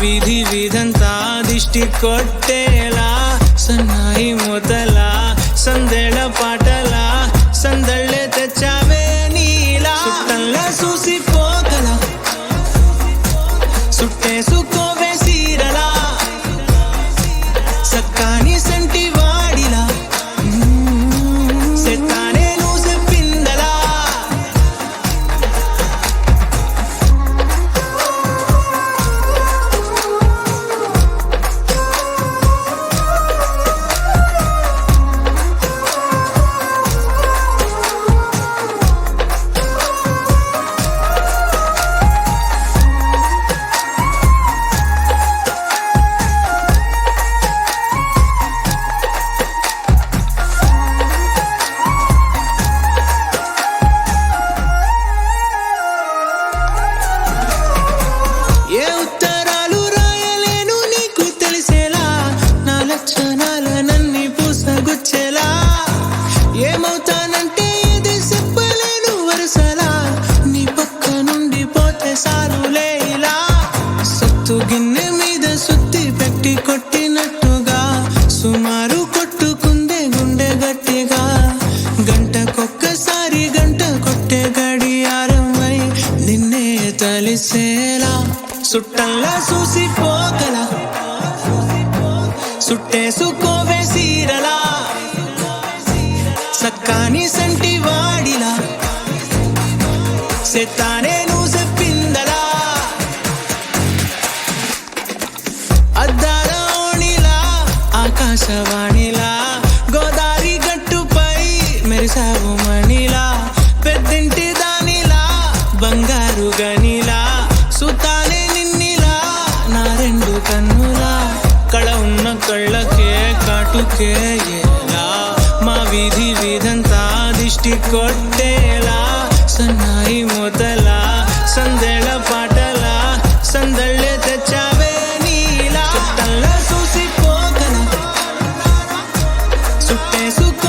వీధి వీధంతా దిష్టి కొట్టేలా సన్నాయి మూతలా సందెళ పాటలా సందళ్ళే తెచ్చావే నీలా చుట్టంలా చూసిపోగల సుట్టేసుకోవే సీరలా సక్కాని సంటి వాడిలా సెత్తానే నువ్వు చెప్పిందలా ఏ ఉత్తరాలు రాయలేను నీకు తెలిసేలా నా లక్షణాలనన్నీ పూసగుచ్చేలా ఏమవుతానంటే ఇది చెప్పలేను వరుసలా నీ పక్క నుండి పోతే సారులే ఇలా సత్తు గిన్నె మీద సుత్తి పెట్టి కొట్టినట్టుగా సుమారు కొట్టుకుందే గుండె గట్టిగా గంటకొక్కసారి గంట కొట్టే గడియారమై నిన్నే తలిసేలా సుట్టంలా చూసిపోగల సుట్టేసుకోవే సీరలా సక్కాని సంటి వాడిలా సెత్తానే నువ్వు చెప్పిందలా అద్దాల ఓణిలా ఆకాశవాణిలా గోదారి గట్టుపై మెరిసావు మణిలా పెద్దింటి దానిలా బంగారు గనిలా సుతానే నిన్నిలా నా రెండు కన్నులా కళ ఉన్న కళ్ళకే కాటుకే ఎలా మా వీధి వీధంతా దిష్టి కొట్టేలా సన్నాయి మూతలా సందెళ పాటలా సందళ్ళే తెచ్చావే నీలా చుట్టంలా చూసిపోగల సుట్టేసుకో